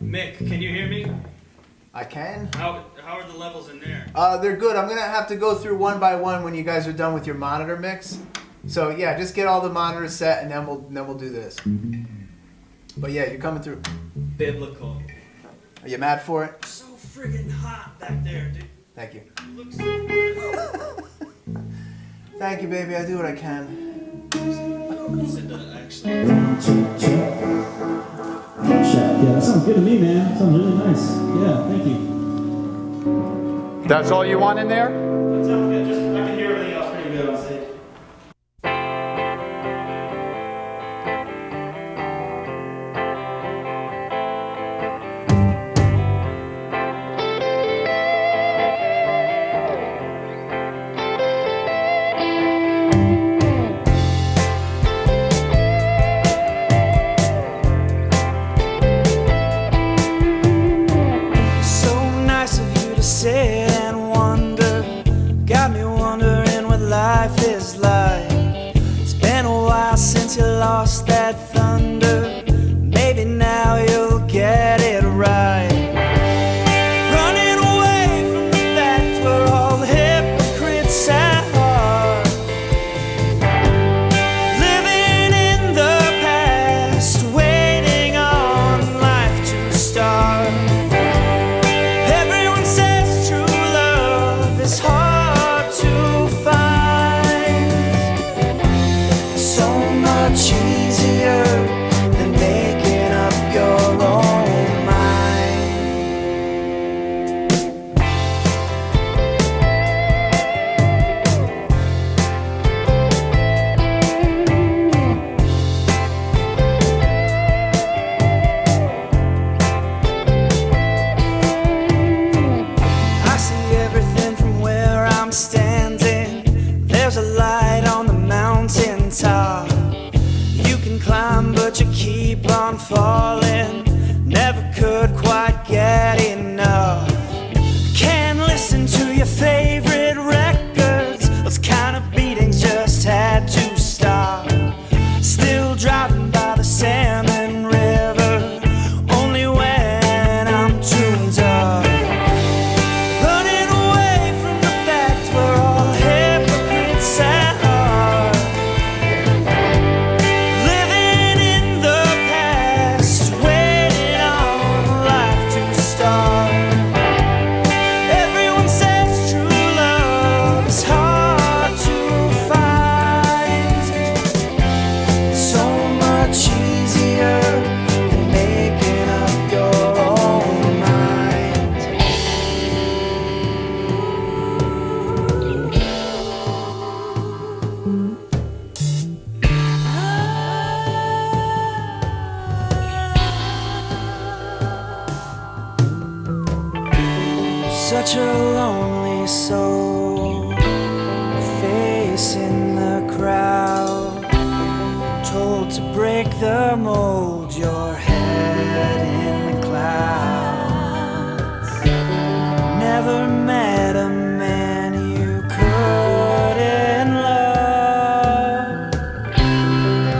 Mick, can you hear me? I can. How are the levels in there? They're good. I'm gonna have to go through one by one when you guys are done with your monitor mix. So yeah, just get all the monitors set, and then we'll do this. But yeah, you're coming through. Biblical. Are you mad for it? So friggin' hot back there, dude. Thank you. You look so good. Thank you, baby. I do what I can. Listen to actually. Yeah, that sounds good to me, man. Sounds really nice. Yeah, thank you. That's all you want in there? That sounds good. Just I can hear everything else pretty good on stage. Sit and wonder, got me wondering what life is like. It's been a while since you lost that thunder. Maybe now you'll get it right. Running away from the fact we're all hypocrites at heart. Living in the past, waiting on life to start. It's hard to find. So much easier than making up your own mind. I see everything from where I'm standing. There's a light on the mountain top. You can climb but you keep on falling. Never could quite get enough. Can't listen to your favorite records. Those kind of beatings just had to stop. Still driving by the Salmon River, only when I'm tuned up. Such a lonely soul, facing the crowd, told to break the mold, your head in the clouds. Never met a man you couldn't love.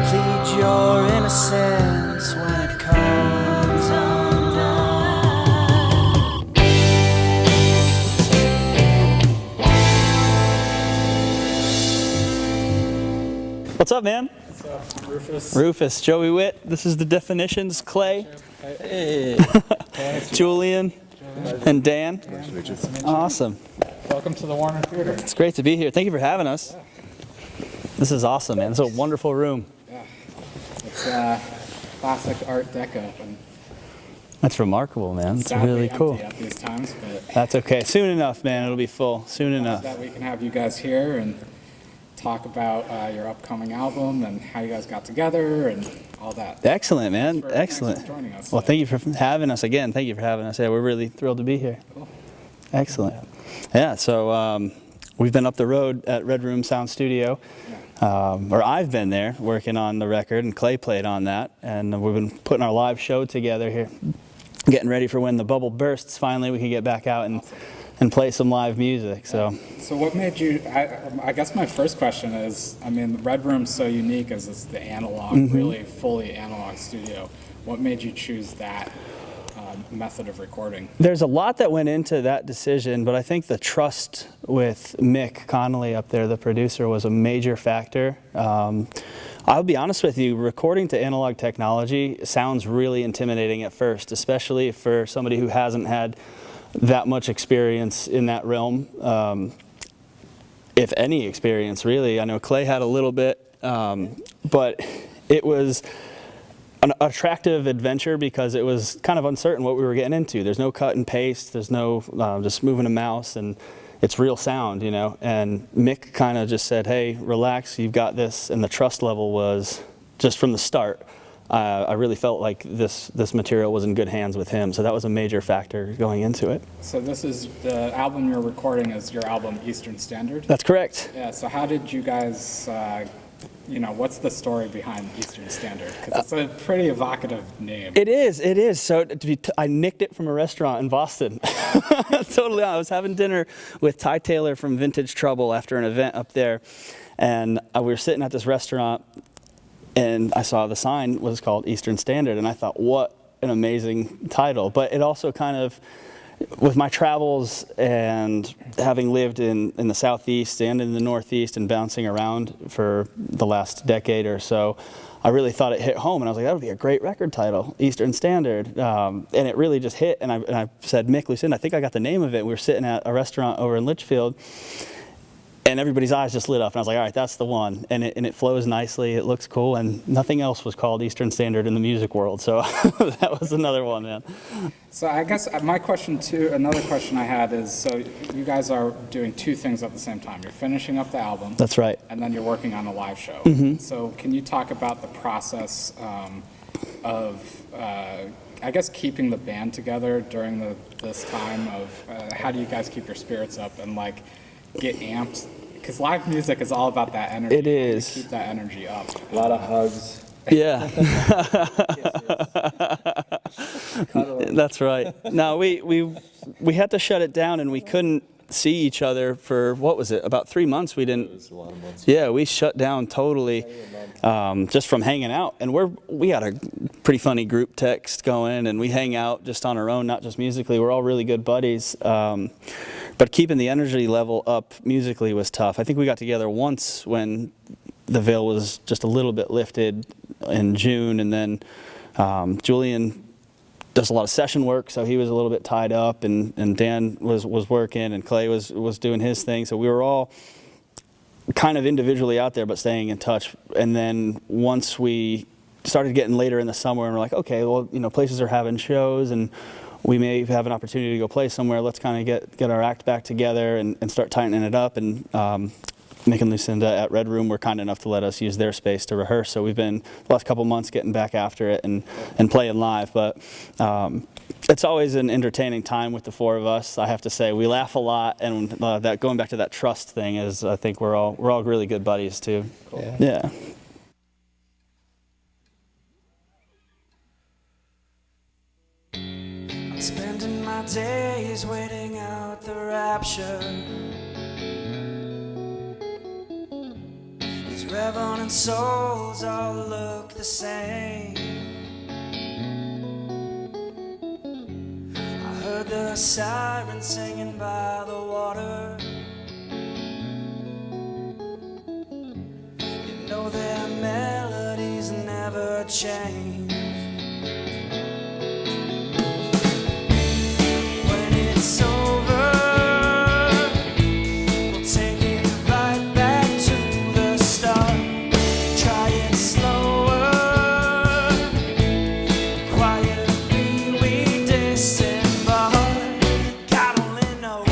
Plead your innocence when it comes undone. What's up, man? What's up, Rufus? Rufus, Joey Wit. This is The Definitions. Clay, Hey. Julian, and Dan. Awesome. Welcome to the Warner Theater. It's great to be here. Thank you for having us. This is awesome, man. It's a wonderful room. Yeah. It's classic Art Deco. And That's remarkable, man. It's sadly really cool. empty at these times, but That's okay. Soon enough, man. It'll be full. Soon enough. that we can have you guys here and talk about your upcoming album and how you guys got together and all that. Excellent, man. Thanks Excellent. for joining us. Well, thank you for having us again. Thank you for having us. Yeah, we're really thrilled to be here. Cool. Excellent. Yeah, so we've been up the road at Red Room Sound Studio, or I've been there working on the record, and Clay played on that, and we've been putting our live show together here, getting ready for when the bubble bursts. Finally, we can get back out and play some live music. So what made you, I guess my first question is, I mean, Red Room's so unique as it's the analog, really fully analog studio. What made you choose that method of recording? There's a lot that went into that decision, but I think the trust with Mick Connolly up there, the producer, was a major factor. I'll be honest with you, recording to analog technology sounds really intimidating at first, especially for somebody who hasn't had that much experience in that realm, if any experience really. I know Clay had a little bit, but it was an attractive adventure because it was kind of uncertain what we were getting into. There's no cut and paste, there's no just moving a mouse, and it's real sound, you know. And Mick kind of just said, hey, relax, you've got this, and the trust level was just from the start. I really felt like this material was in good hands with him, so that was a major factor going into it. So this is the album you're recording is your album Eastern Standard? That's correct. Yeah, so how did you guys, you know, what's the story behind Eastern Standard? Because it's a pretty evocative name. It is. So I nicked it from a restaurant in Boston. Totally. I was having dinner with Ty Taylor from Vintage Trouble after an event up there, and we were sitting at this restaurant, and I saw the sign was called Eastern Standard, and I thought, what an amazing title. But it also kind of, with my travels and having lived in the Southeast and in the Northeast and bouncing around for the last decade or so, I really thought it hit home, and I was like, that would be a great record title, Eastern Standard. And it really just hit, and I said, Mick, Lucinda, I think I got the name of it. We were sitting at a restaurant over in Litchfield, and everybody's eyes just lit up, and I was like, all right, that's the one. And it flows nicely, it looks cool, and nothing else was called Eastern Standard in the music world, so that was another one, man. So I guess my question too, another question I had is, so you guys are doing two things at the same time. You're finishing up the album. That's right. And then you're working on a live show. So can you talk about the process of, I guess, keeping the band together during this time of, how do you guys keep your spirits up and like get amped? Because live music is all about that energy. It is. Keep that energy up. A lot of hugs. Yeah. That's right. No, we had to shut it down, and we couldn't see each other for, what was it, about 3 months. We didn't. It was a lot of months. Yeah, we shut down totally, just from hanging out. And we had a pretty funny group text going, and we hang out just on our own, not just musically. We're all really good buddies. But keeping the energy level up musically was tough. I think we got together once when the veil was just a little bit lifted in June, and then Julian does a lot of session work, so he was a little bit tied up, and Dan was working, and Clay was doing his thing. So we were all kind of individually out there, but staying in touch. And then once we started getting later in the summer, and we're like, okay, well, you know, places are having shows, and we may have an opportunity to go play somewhere. Let's kind of get our act back together and start tightening it up. And Mick and Lucinda at Red Room were kind enough to let us use their space to rehearse. So we've been the last couple months getting back after it and playing live. But it's always an entertaining time with the four of us. I have to say, we laugh a lot, and that going back to that trust thing is, I think we're all really good buddies too. Cool. Yeah. Spending my days waiting out the rapture. These revenant souls all look the same. I heard the siren singing by the water. You know their melodies never change. It's over, we'll take it right back to the start. Try it slower, quietly we disembark. God only knows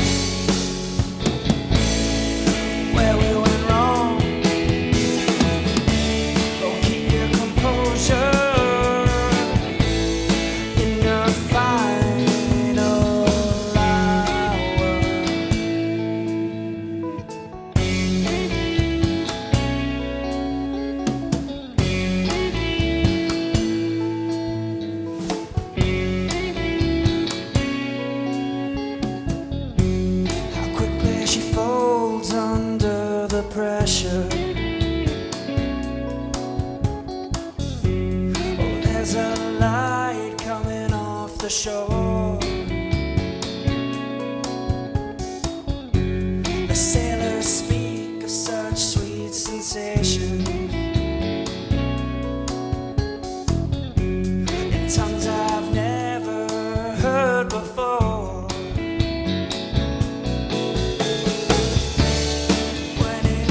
where we went wrong. Oh, keep your composure.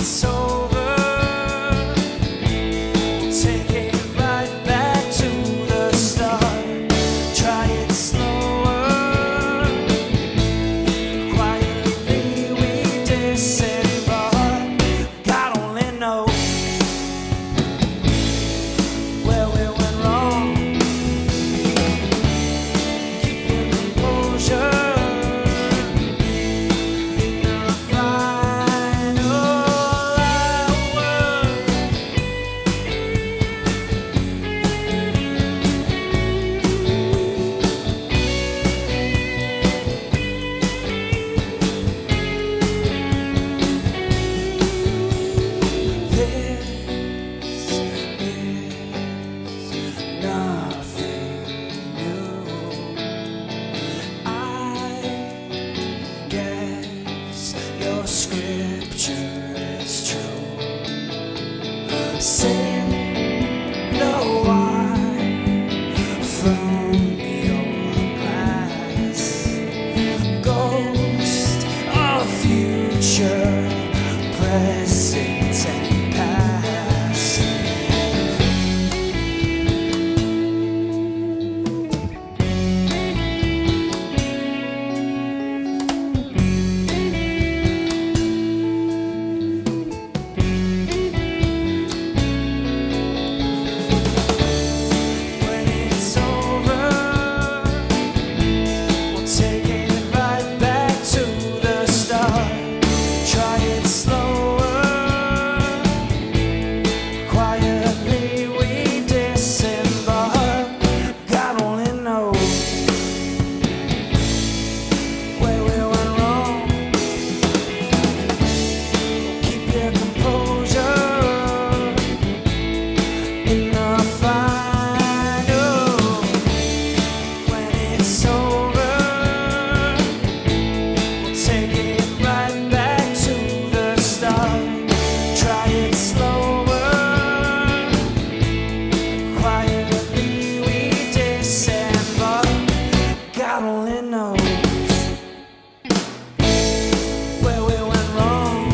it's over, we'll take it right back to the start. Try it slower, quietly we disembark. God only knows where we went wrong. Keep your composure in the final hour. This is nothing new. I guess your scripture is true. Sin, no wine from your glass. Ghost of future, present and past. When it's over, we'll take it right back to the start. Try it slower, quietly we disembark. God only knows where we went wrong. Keep your composure in the final. When it's over, we'll take it right back to the start. Try it slower, quietly we disembark. God only knows where we went wrong.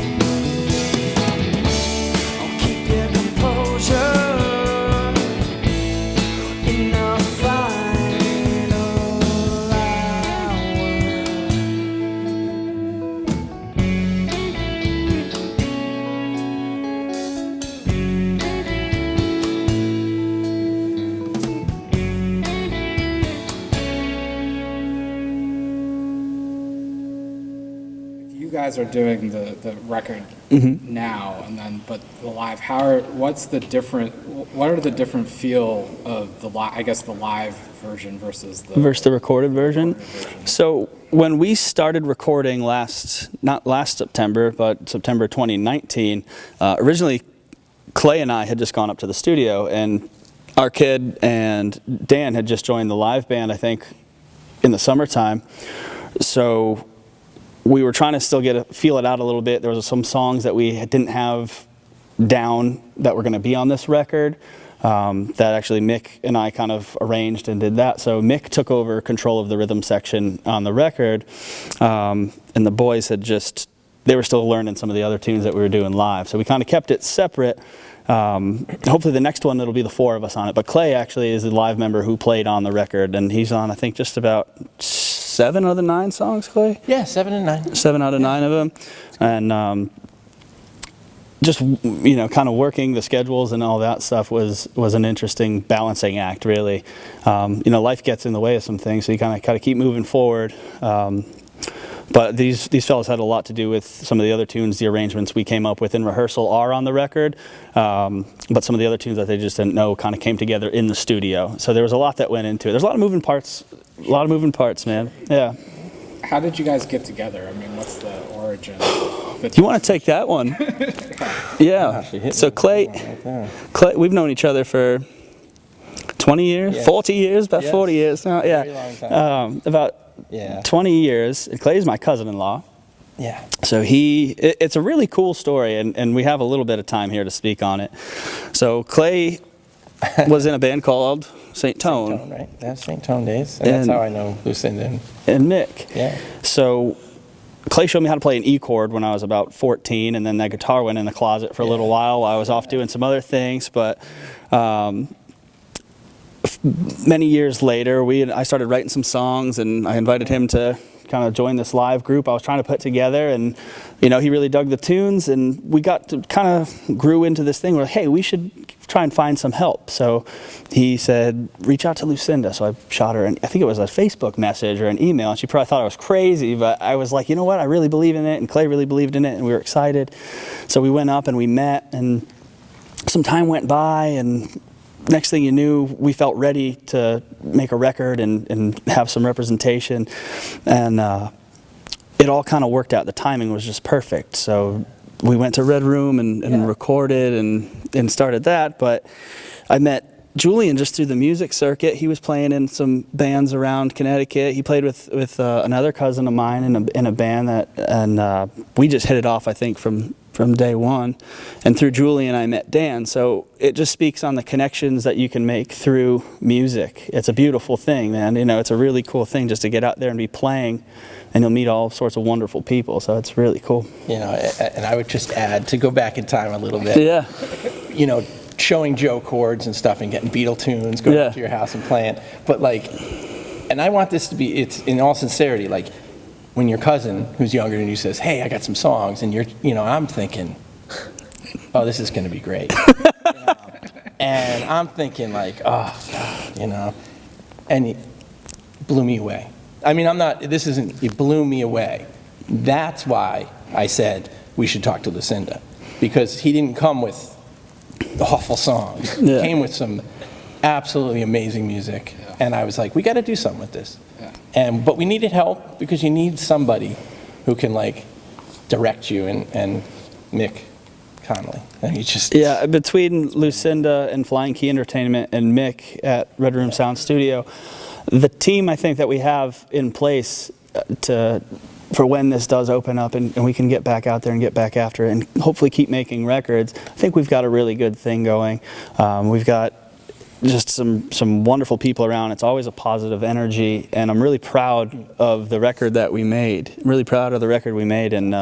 Oh, keep your composure in the final hour. You guys are doing the record now, and then but the live. What are the different feel of the live? I guess the live version versus the recorded version. So when we started recording not last September, but September 2019, originally Clay and I had just gone up to the studio, and our kid and Dan had just joined the live band, I think, in the summertime. So we were trying to still feel it out a little bit. There was some songs that we didn't have down that were going to be on this record that actually Mick and I kind of arranged and did that. So Mick took over control of the rhythm section on the record, and the boys they were still learning some of the other tunes that we were doing live. So we kind of kept it separate. Hopefully the next one, it'll be the four of us on it. But Clay actually is the live member who played on the record, and he's on, I think, just about 7 of the 9 songs, Clay? Yeah, 7 and 9. 7 out of 9 of them. And just, kind of working the schedules and all that stuff was an interesting balancing act, really. Life gets in the way of some things, so you kind of keep moving forward. But these fellas had a lot to do with some of the other tunes. The arrangements we came up with in rehearsal are on the record, but some of the other tunes that they just didn't know kind of came together in the studio. So there was a lot that went into it. There's a lot of moving parts, man. Yeah. How did you guys get together? I mean, what's the origin? You want to take that one? Yeah. So Clay, we've known each other for 20 years, yes. 40 years, about 40 years now. Yeah. Very long time. About 20 years. Clay's my cousin-in-law. Yeah. So it's a really cool story, and we have a little bit of time here to speak on it. So Clay was in a band called St. Tone. St. Tone, right? That's St. Tone days. And that's how I know Lucinda and Mick. Yeah. So Clay showed me how to play an E chord when I was about 14, and then that guitar went in the closet for a little while I was off doing some other things. But many years later, I started writing some songs, and I invited him to kind of join this live group I was trying to put together. And he really dug the tunes, and we got to kind of grew into this thing where, hey, we should try and find some help. So he said, reach out to Lucinda. So I shot her, and I think it was a Facebook message or an email, and she probably thought I was crazy, but I was like, you know what, I really believe in it, and Clay really believed in it, and we were excited. So we went up and we met, and some time went by, and next thing you knew, we felt ready to make a record and have some representation, and it all kind of worked out. The timing was just perfect. So we went to Red Room and recorded and started that. But I met Julian just through the music circuit. He was playing in some bands around Connecticut. He played with another cousin of mine in a band and we just hit it off, I think, from day one. And through Julian, I met Dan. So it just speaks on the connections that you can make through music. It's a beautiful thing, man. It's a really cool thing just to get out there and be playing, and you'll meet all sorts of wonderful people. So it's really cool. And I would just add, to go back in time a little bit. Yeah. Showing Joe chords and stuff and getting Beatle tunes, going up to your house and playing. But and I want this to be, it's in all sincerity, when your cousin who's younger than you says, hey, I got some songs, and I'm thinking, oh, this is going to be great. And I'm thinking oh, God, and it blew me away. I mean, it blew me away. That's why I said we should talk to Lucinda, because he didn't come with awful songs. He came with some absolutely amazing music, and I was like, we got to do something with this. But we needed help, because you need somebody who can direct you, and Mick Connolly. And he just between Lucinda and Flying Key Entertainment and Mick at Red Room Sound Studio, the team I think that we have in place for when this does open up and we can get back out there and get back after it and hopefully keep making records, I think we've got a really good thing going. We've got just some wonderful people around. It's always a positive energy, and I'm really proud of the record that we made. I'm really proud of the record we made, and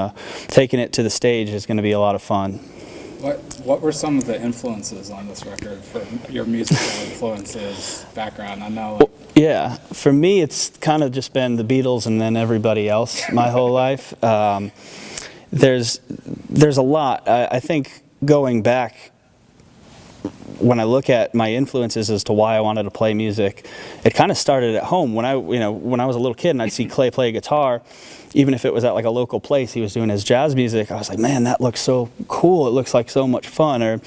taking it to the stage is going to be a lot of fun. What were some of the influences on this record for your musical influences background? I know. For me, it's kind of just been the Beatles and then everybody else my whole life. There's a lot. I think going back, when I look at my influences as to why I wanted to play music, it kind of started at home. When I was a little kid and I'd see Clay play guitar, even if it was at a local place, he was doing his jazz music, I was like, man, that looks so cool. It looks like so much fun. Or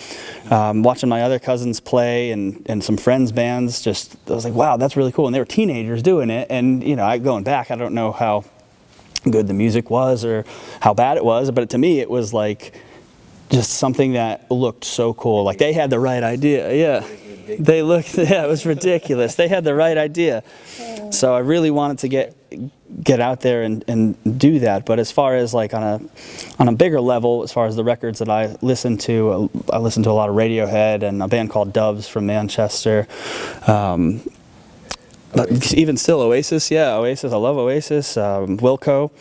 watching my other cousins play and some friends' bands, I was like, wow, that's really cool. And they were teenagers doing it. And, going back, I don't know how good the music was or how bad it was, but to me, it was just something that looked so cool. They had the right idea. Yeah. They looked, it was ridiculous. They had the right idea. So I really wanted to get out there and do that. But as far as on a bigger level, as far as the records that I listen to a lot of Radiohead and a band called Doves from Manchester. But even still, Oasis, Oasis. I love Oasis. Wilco.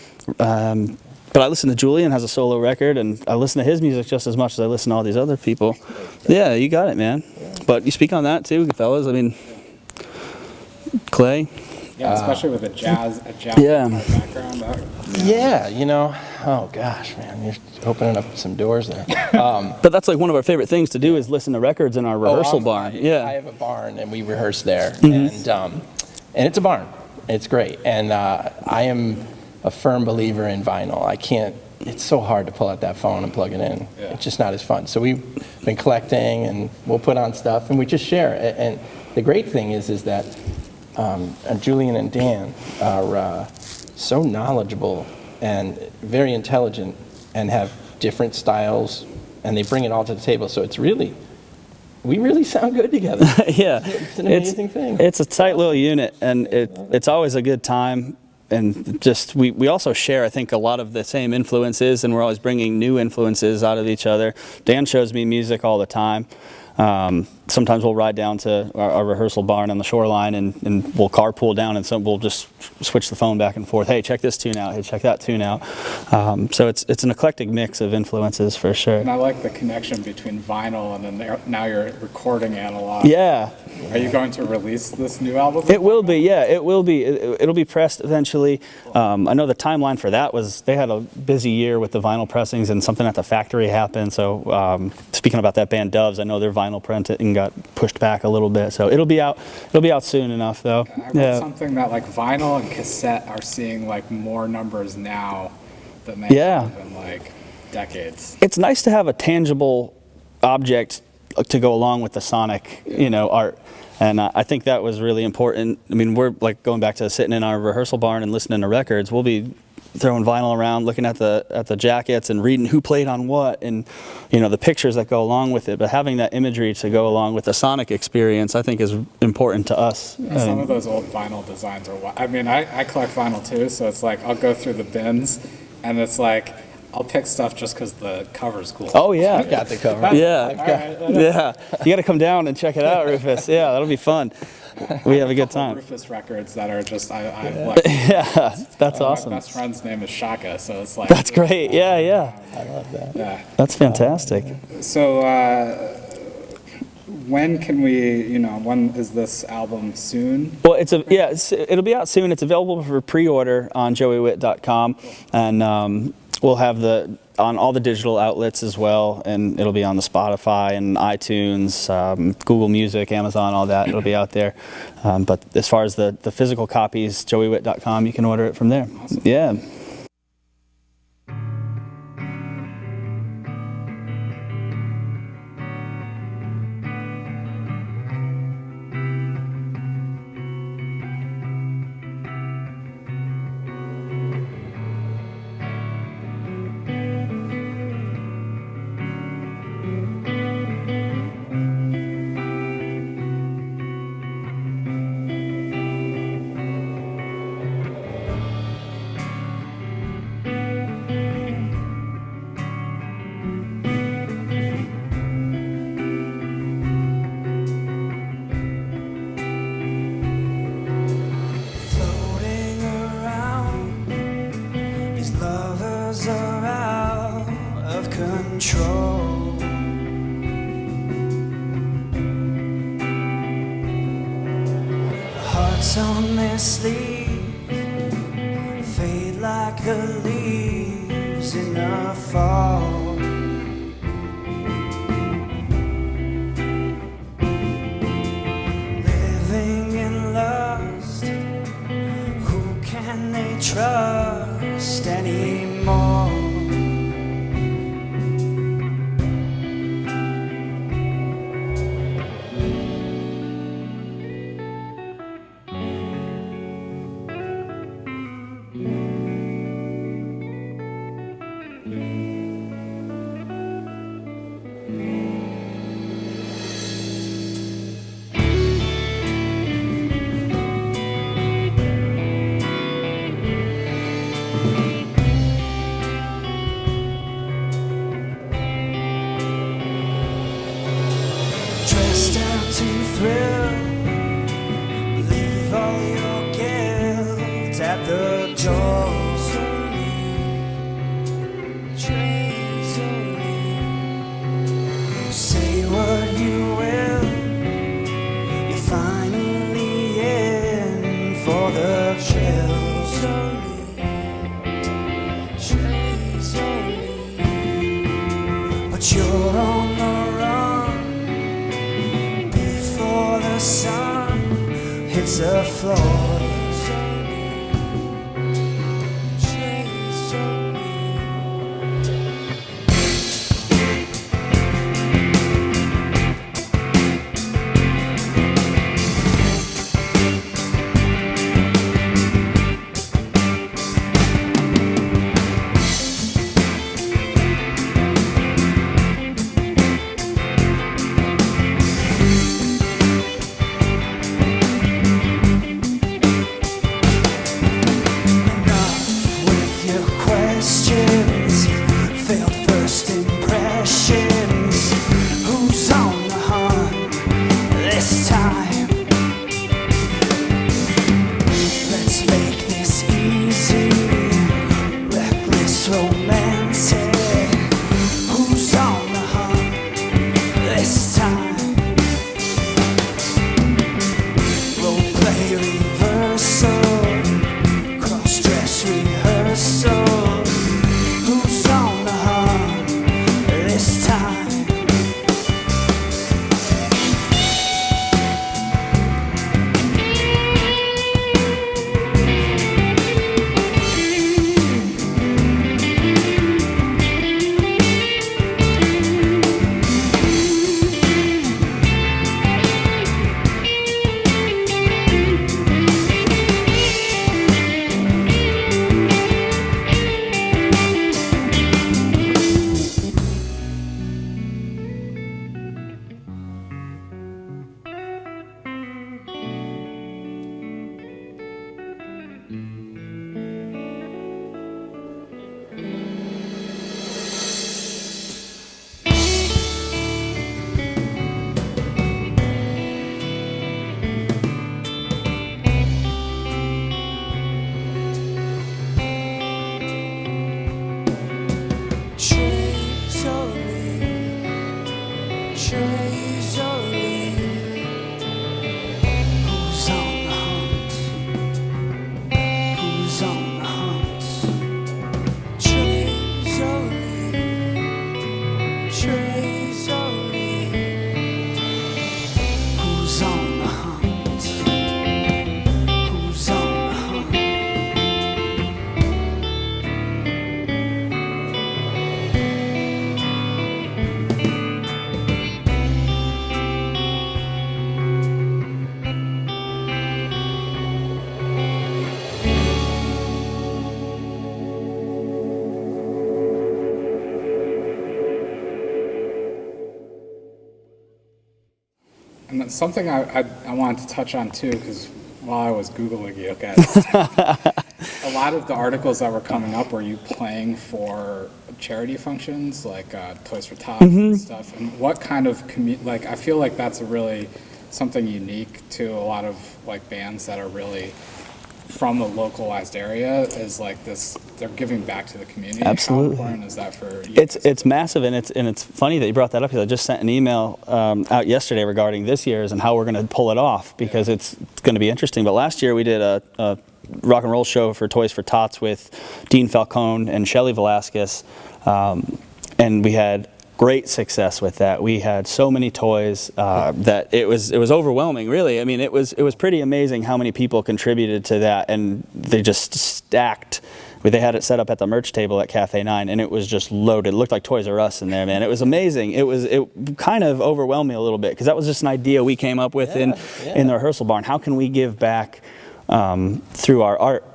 But I listen to Julian, has a solo record, and I listen to his music just as much as I listen to all these other people. Yeah, you got it, man. But you speak on that too, fellas. I mean, Clay. Yeah, especially with a jazz background. Oh gosh, man, you're opening up some doors there. But that's one of our favorite things to do is listen to records in our rehearsal barn. I have a barn, and we rehearse there, and it's a barn. It's great, and I am a firm believer in vinyl. It's so hard to pull out that phone and plug it in. Yeah. It's just not as fun. So we've been collecting, and we'll put on stuff, and we just share it. And the great thing is that Julian and Dan are so knowledgeable and very intelligent and have different styles, and they bring it all to the table. So we really sound good together. Yeah. It's an amazing thing. It's a tight little unit, and it's always a good time. And just we also share, I think, a lot of the same influences, and we're always bringing new influences out of each other. Dan shows me music all the time. Sometimes we'll ride down to our rehearsal barn on the shoreline and we'll carpool down, and we'll just switch the phone back and forth. Hey, check this tune out. Hey, check that tune out. So it's an eclectic mix of influences for sure. And I like the connection between vinyl and then now you're recording analog. Yeah. Are you going to release this new album? It will be, yeah, it will be. It'll be pressed eventually. I know the timeline for that was they had a busy year with the vinyl pressings and something at the factory happened. So speaking about that band Doves, I know their vinyl printing got pushed back a little bit. So it'll be out soon enough though. I read something that like vinyl and cassette are seeing like more numbers now than they have in like decades. It's nice to have a tangible object to go along with the sonic, art. And I think that was really important. I mean, we're like going back to sitting in our rehearsal barn and listening to records. We'll be throwing vinyl around, looking at the jackets and reading who played on what, and the pictures that go along with it. But having that imagery to go along with the sonic experience, I think, is important to us. Some of those old vinyl designs are. I mean, I collect vinyl too, so it's like I'll go through the bins, and it's like I'll pick stuff just because the cover's cool. Oh yeah, I've got the cover. Yeah, yeah. You got to come down and check it out, Rufus. Yeah, that'll be fun. We have a good time. Rufus records that are just I like. Yeah, that's awesome. My best friend's name is Shaka, so it's like. That's great. Yeah, yeah. I love that. Yeah. That's fantastic. So when can we? When is this album soon? Well, it'll be out soon. It's available for pre-order on joeywit.com, and we'll have on all the digital outlets as well, and it'll be on the Spotify and iTunes, Google Music, Amazon, all that. It'll be out there. But as far as the physical copies, joeywit.com, you can order it from there. Awesome. Yeah. Floating around, these lovers are out of control. The hearts on their sleeves fade like the leaves in the fall. Living in lust, who can they trust anymore? Dressed out to thrill, leave all your guilt at the door. Say what you will, you're finally in for the kill. But you're on the run before the sun hits the floor. treasury. Who's on the hunt? Who's on the hunt? Treasury, treasury. Who's on the hunt? Who's on the hunt? And that's something I wanted to touch on too, because while I was Googling you guys, a lot of the articles that were coming up were you playing for charity functions like Toys for Tots and stuff. And what kind of like I feel like that's a really something unique to a lot of like bands that are really from a localized area is like this. They're giving back to the community. Absolutely. How important is that for you? It's massive, and it's funny that you brought that up because I just sent an email out yesterday regarding this year's and how we're going to pull it off because it's going to be interesting. But last year we did a rock and roll show for Toys for Tots with Dean Falcone and Shelley Velasquez, and we had great success with that. We had so many toys that it was overwhelming, really. I mean, it was pretty amazing how many people contributed to that, and they just stacked. They had it set up at the merch table at Cafe 9, and it was just loaded. It looked like Toys R Us in there, man. It was amazing. It kind of overwhelmed me a little bit because that was just an idea we came up with in the rehearsal barn. How can we give back through our art?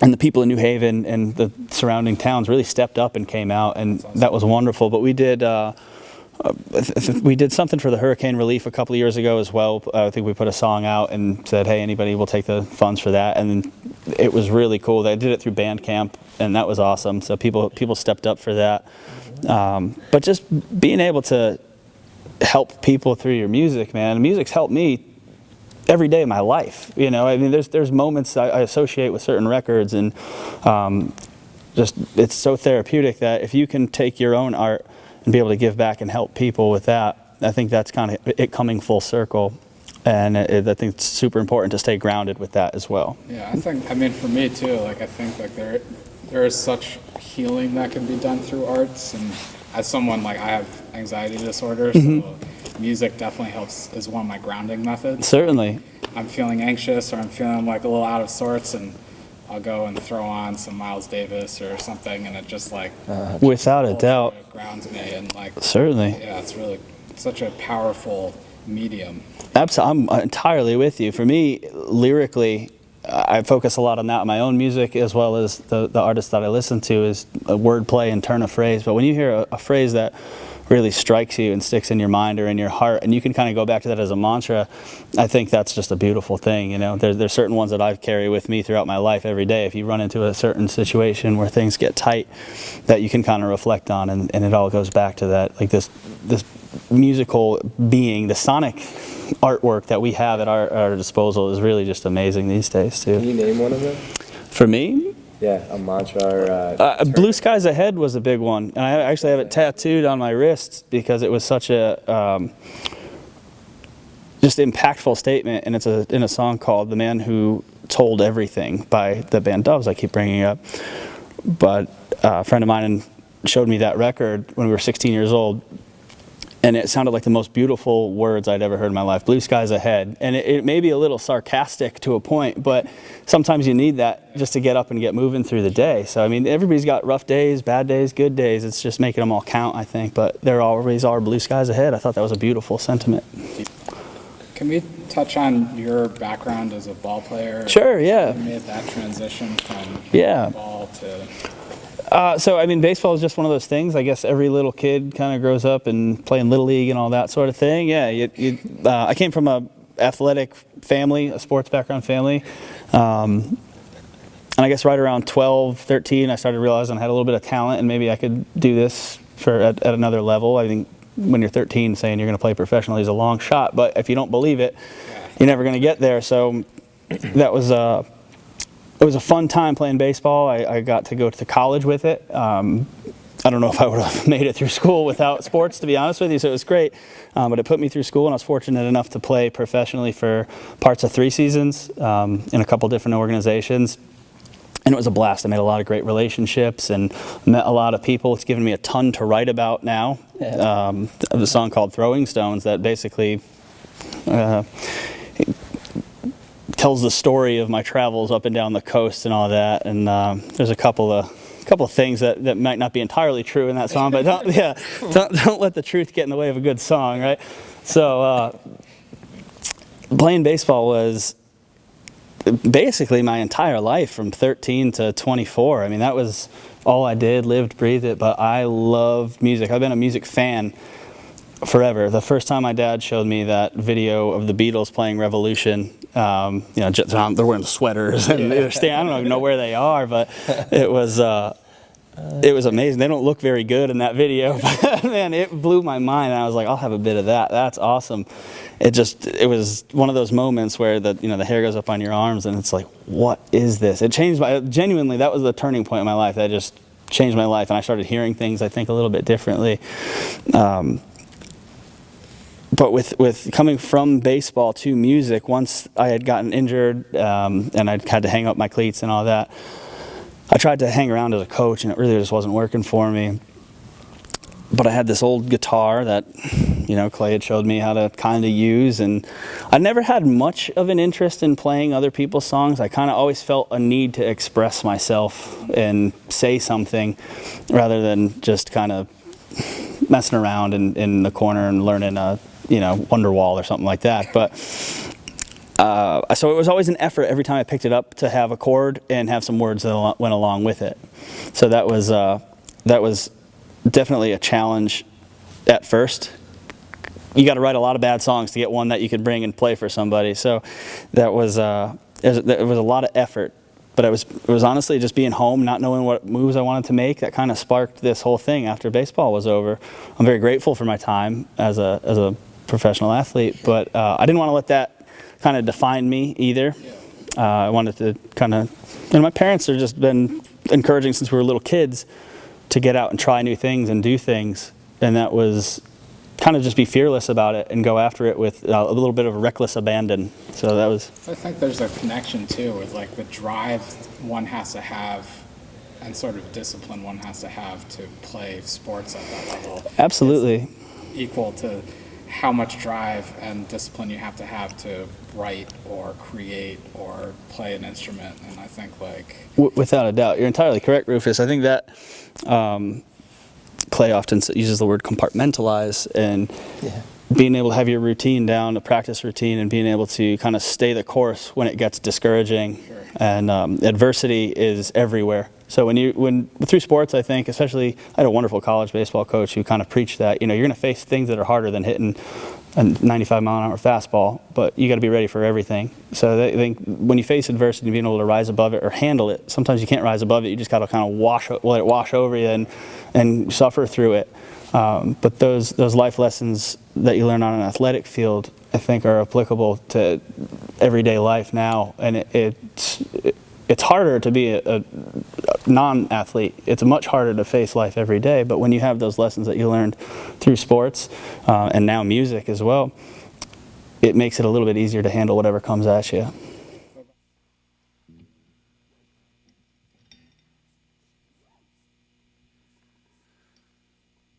And the people in New Haven and the surrounding towns really stepped up and came out, and that was wonderful. But we did something for the hurricane relief a couple of years ago as well. I think we put a song out and said, hey, anybody will take the funds for that. And it was really cool. They did it through Bandcamp, and that was awesome. So people stepped up for that. But just being able to help people through your music, man. Music's helped me every day of my life. You know, I mean, there's moments I associate with certain records, and just it's so therapeutic that if you can take your own art and be able to give back and help people with that, I think that's kind of it coming full circle. And I think it's super important to stay grounded with that as well. Yeah, I mean, for me too, like I think like there is such healing that can be done through arts, and as someone like I have anxiety disorder, so music definitely helps is one of my grounding methods. Certainly. I'm feeling anxious or I'm feeling like a little out of sorts, and I'll go and throw on some Miles Davis or something, and it just like without a doubt grounds me, and like certainly. Yeah, it's really such a powerful medium. Absolutely, I'm entirely with you. For me, lyrically, I focus a lot on that in my own music as well as the artists that I listen to is a wordplay and turn a phrase. But when you hear a phrase that really strikes you and sticks in your mind or in your heart, and you can kind of go back to that as a mantra, I think that's just a beautiful thing. You know, there's certain ones that I carry with me throughout my life every day. If you run into a certain situation where things get tight, that you can kind of reflect on, and it all goes back to that, like this musical being, the sonic artwork that we have at our disposal is really just amazing these days too. Can you name one of them? For me? Yeah, a mantra or Blue Skies Ahead was a big one, and I actually have it tattooed on my wrist because it was such a just impactful statement, and it's in a song called "The Man Who Told Everything" by the band Doves. I keep bringing up, but a friend of mine showed me that record when we were 16 years old. And it sounded like the most beautiful words I'd ever heard in my life. Blue skies ahead. And it may be a little sarcastic to a point, but sometimes you need that just to get up and get moving through the day. So, I mean, everybody's got rough days, bad days, good days. It's just making them all count, I think. But there always are blue skies ahead. I thought that was a beautiful sentiment. Can we touch on your background as a ball player? Sure, yeah. You made that transition from ball to... So, I mean, baseball is just one of those things. I guess every little kid kind of grows up and playing Little League and all that sort of thing. Yeah, I came from a athletic family, a sports background family. And I guess right around 12, 13, I started realizing I had a little bit of talent and maybe I could do this at another level. I think when you're 13, saying you're going to play professionally is a long shot. But if you don't believe it, you're never going to get there. So that was... it was a fun time playing baseball. I got to go to college with it. I don't know if I would have made it through school without sports, to be honest with you, so it was great. But it put me through school, and I was fortunate enough to play professionally for parts of 3 seasons in a couple different organizations. And it was a blast. I made a lot of great relationships and met a lot of people. It's given me a ton to write about now. Yeah. A song called Throwing Stones that basically tells the story of my travels up and down the coast and all that. And there's a couple of things that might not be entirely true in that song, but don't let the truth get in the way of a good song, right? So playing baseball was basically my entire life from 13 to 24. I mean, that was all I did, lived, breathed it, but I loved music. I've been a music fan forever. The first time my dad showed me that video of the Beatles playing Revolution, they're wearing sweaters and they're standing, I don't even know where they are, but it was amazing. They don't look very good in that video, but man, it blew my mind. And I was like, I'll have a bit of that. That's awesome. It was one of those moments where the hair goes up on your arms and it's like, what is this? It changed genuinely, that was the turning point in my life. That just changed my life, and I started hearing things, I think, a little bit differently. But with coming from baseball to music, once I had gotten injured and I'd had to hang up my cleats and all that, I tried to hang around as a coach, and it really just wasn't working for me. But I had this old guitar that, Clay had showed me how to kind of use, and I never had much of an interest in playing other people's songs. I kind of always felt a need to express myself and say something rather than just kind of messing around in the corner and learning a Wonderwall or something like that. But so it was always an effort every time I picked it up to have a chord and have some words that went along with it. So that was definitely a challenge at first. You got to write a lot of bad songs to get one that you could bring and play for somebody. So that was it was a lot of effort. But it was honestly just being home, not knowing what moves I wanted to make, that kind of sparked this whole thing after baseball was over. I'm very grateful for my time as a professional athlete, but I didn't want to let that kind of define me either. I wanted to kind of, my parents have just been encouraging since we were little kids to get out and try new things and do things, and that was kind of just be fearless about it and go after it with a little bit of reckless abandon. So that was. I think there's a connection too with like the drive one has to have and sort of discipline one has to have to play sports at that level. Absolutely. Equal to how much drive and discipline you have to write or create or play an instrument. And I think without a doubt, you're entirely correct, Rufus. I think that Clay often uses the word compartmentalize, and being able to have your routine down, a practice routine, and being able to kind of stay the course when it gets discouraging. Sure. And adversity is everywhere. So when through sports, I think, especially, I had a wonderful college baseball coach who kind of preached that, you're going to face things that are harder than hitting a 95-mile-an-hour fastball, but you got to be ready for everything. So I think when you face adversity, being able to rise above it or handle it, sometimes you can't rise above it. You just got to kind of let it wash over you and suffer through it. But those life lessons that you learn on an athletic field, I think, are applicable to everyday life now, and it's harder to be a non-athlete. It's much harder to face life every day, but when you have those lessons that you learned through sports and now music as well, it makes it a little bit easier to handle whatever comes at you.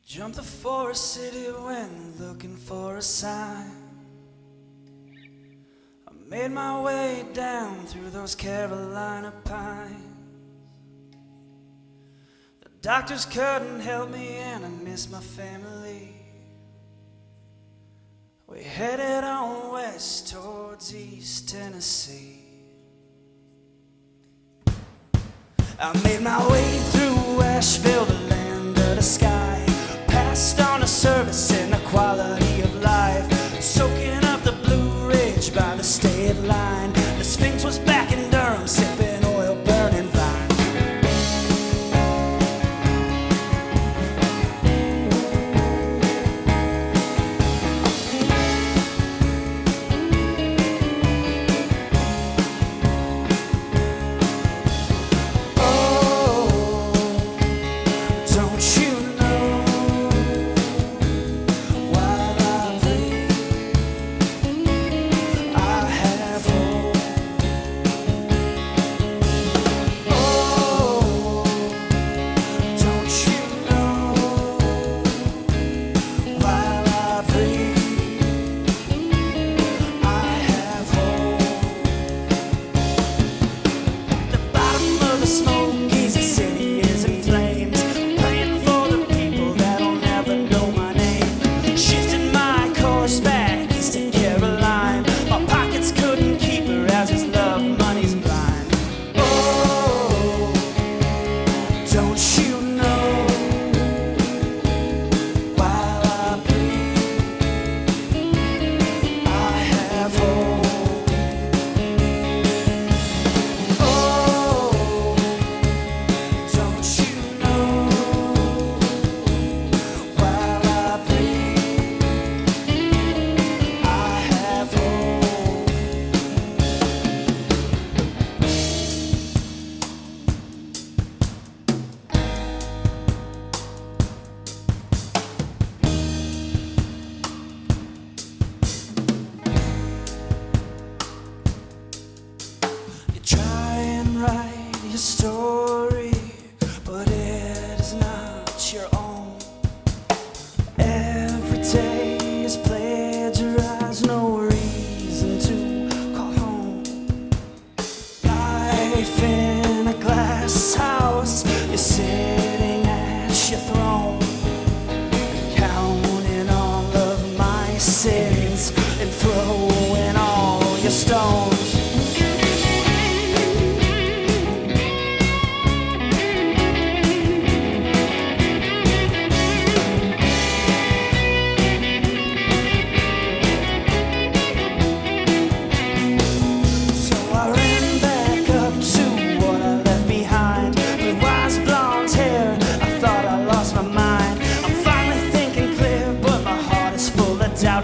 Jump the forest city when looking for a sign. I made my way down through those Carolina pines. The doctors couldn't help me and I miss my family. We headed on west towards East Tennessee. I made my way through Asheville, the land of the sky. Passed on a service in the quality of life, soaking up the Blue Ridge by the state line. The Sphinx was back in Durham, sipping oil, burning vine. Oh, don't you days plagiarize, no reason to call home. Life in a glass house, you're sitting at your throne, counting all of my sins and throwing all your stones.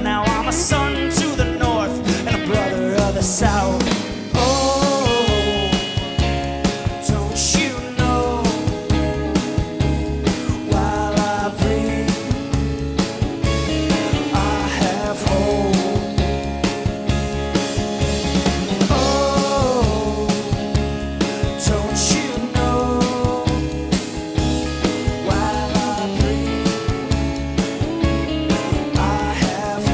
Now I'm a son to the north and a brother of the south. Oh, don't you know, while I breathe, I have hope. Oh, don't you know, while I breathe, I have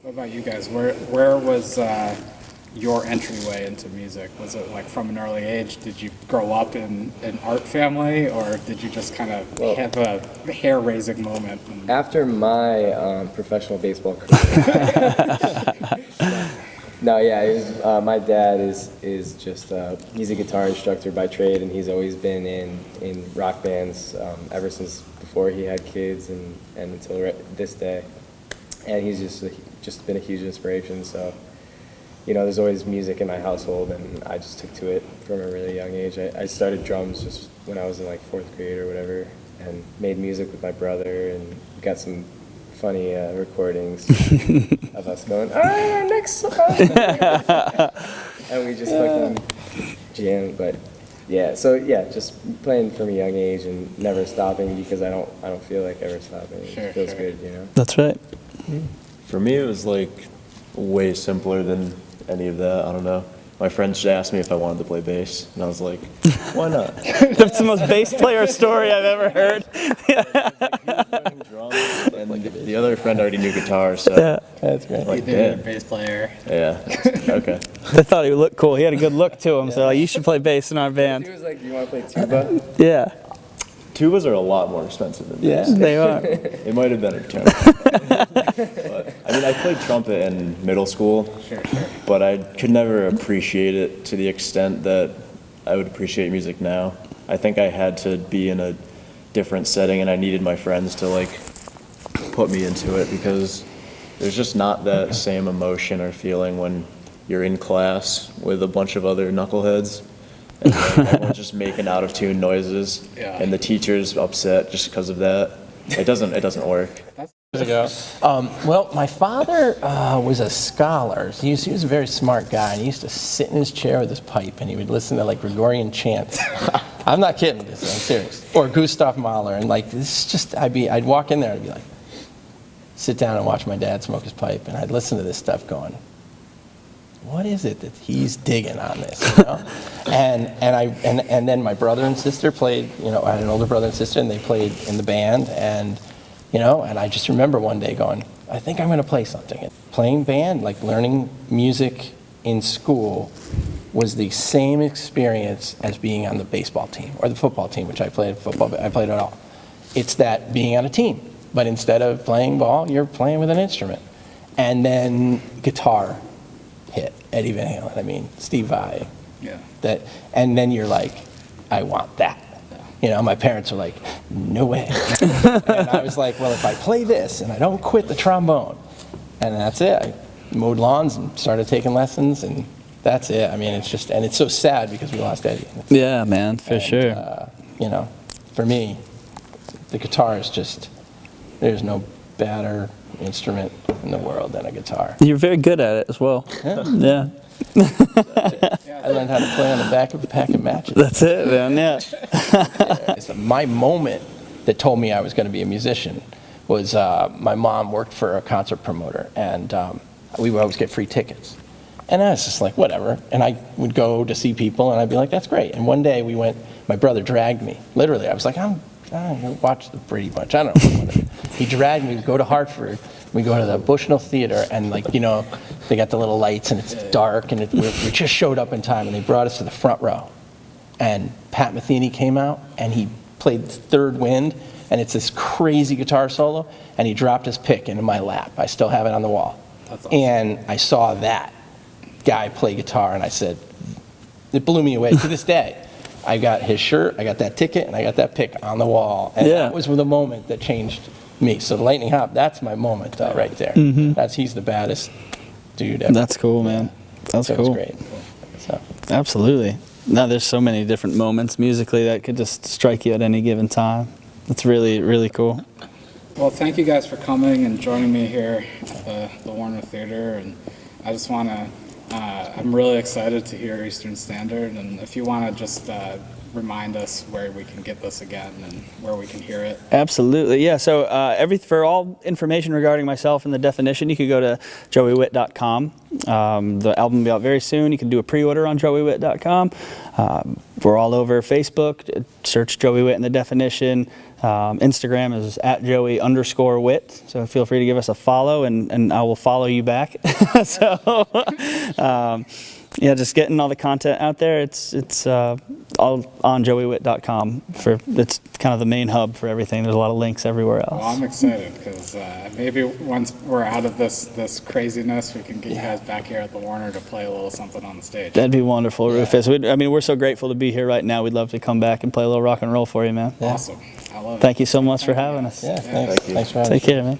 What about you guys? Where was your entryway into music? Was it like from an early age? Did you grow up in an art family, or did you just kind of have a hair-raising moment? After my professional baseball career, no, yeah, it was, my dad is just he's a guitar instructor by trade, and he's always been in rock bands ever since before he had kids and until this day, and he's just been a huge inspiration. So, you know, there's always music in my household, and I just took to it from a really young age. I started drums just when I was in like 4th grade or whatever, and made music with my brother, and got some funny recordings of us going, all right, our next song. And we just fucking jammed. But yeah, so yeah, just playing from a young age and never stopping, because I don't feel like ever stopping. It feels good, you know? That's right. For me, it was like way simpler than any of that. I don't know. My friends asked me if I wanted to play bass, and I was like, why not? That's the most bass player story I've ever heard. And the other friend already knew guitar, so Yeah. That's great. like, You're a yeah, bass player. yeah, okay. They thought he looked cool. He had a good look to him, so like, you should play bass in our He band. was like, do you want to play tuba? Yeah, Tubas are a lot more expensive than bass. they are. It might have been a turn. But, I mean, I played trumpet in middle school, but I could never appreciate it to the extent that I would appreciate music now. I think I had to be in a different setting, and I needed my friends to like put me into it, because there's just not that same emotion or feeling when you're in class with a bunch of other knuckleheads and like, everyone's just making out of tune noises, Yeah. and the teacher's upset just because of that. It doesn't work. Well, my father was a scholar. He was a very smart guy, and he used to sit in his chair with his pipe, and he would listen to like Gregorian chants. I'm not kidding, I'm serious. Or Gustav Mahler, and like this is just, I'd walk in there and I'd be like, sit down and watch my dad smoke his pipe, and I'd listen to this stuff going, what is it that he's digging on this, you know? and then my brother and sister played, you know, I had an older brother and sister, and they played in the band, and you know, and I just remember one day going, I think I'm going to play something. And playing band, like learning music in school, was the same experience as being on the baseball team or the football team, which I played football, but I played it all. It's that being on a team, but instead of playing ball, you're playing with an instrument. And then guitar hit, Eddie Van Halen, I mean, Steve Vai. Yeah. And then you're like, I want that. You know, my parents were like, no way. And I was like, well, if I play this and I don't quit the trombone, and that's it. I mowed lawns and started taking lessons, and that's it. I mean, it's just, and it's so sad because we lost Eddie. Yeah, man, for sure. You know, for me, the guitar is just, there's no better instrument in the world than a guitar. You're very good at it as well. Yeah. I learned how to play on the back of a pack of matches. That's it, man, yeah. My moment that told me I was going to be a musician was my mom worked for a concert promoter, and we would always get free tickets. And I was just like, whatever. And I would go to see people, and I'd be like, that's great. And one day we went, my brother dragged me. Literally, I was like, I don't know, watch the Brady Bunch. I don't know. He dragged me to go to Hartford. We go to the Bushnell Theater, and like, you know, they got the little lights, and it's dark, and we just showed up in time, and they brought us to the front row. And Pat Metheny came out, and he played Third Wind, and it's this crazy guitar solo, and he dropped his pick into my lap. I still have it on the wall. That's awesome. And I saw that guy play guitar, and I said, it blew me away. To this day, I got his shirt, I got that ticket, and I got that pick on the wall. And that was the moment that changed me. So the Lightning Hop, that's my moment right there. He's the baddest dude ever. That's cool, man. That's cool. It's great. So. Absolutely. No, there's so many different moments musically that could just strike you at any given time. It's really, really cool. Well, thank you guys for coming and joining me here at the Warner Theater. And I just want to, I'm really excited to hear Eastern Standard. And if you want to just remind us where we can get this again and where we can hear it. Absolutely, yeah. So for all information regarding myself and The Definition, you could go to joeywit.com. The album will be out very soon. You can do a pre-order on joeywit.com. We're all over Facebook. Search Joey Wit and The Definition. Instagram is @Joey_Wit. So feel free to give us a follow, and I will follow you back. So, yeah, just getting all the content out there. It's all on joeywit.com. It's kind of the main hub for everything. There's a lot of links everywhere else. Well, I'm excited because maybe once we're out of this craziness, we can get you guys back here at the Warner to play a little something on the stage. That'd be wonderful, Rufus. We're so grateful to be here right now. We'd love to come back and play a little rock and roll for you, man. Awesome. I love it. Thank you so much for having us. Yeah, thanks. Thanks for having us. Take care, man.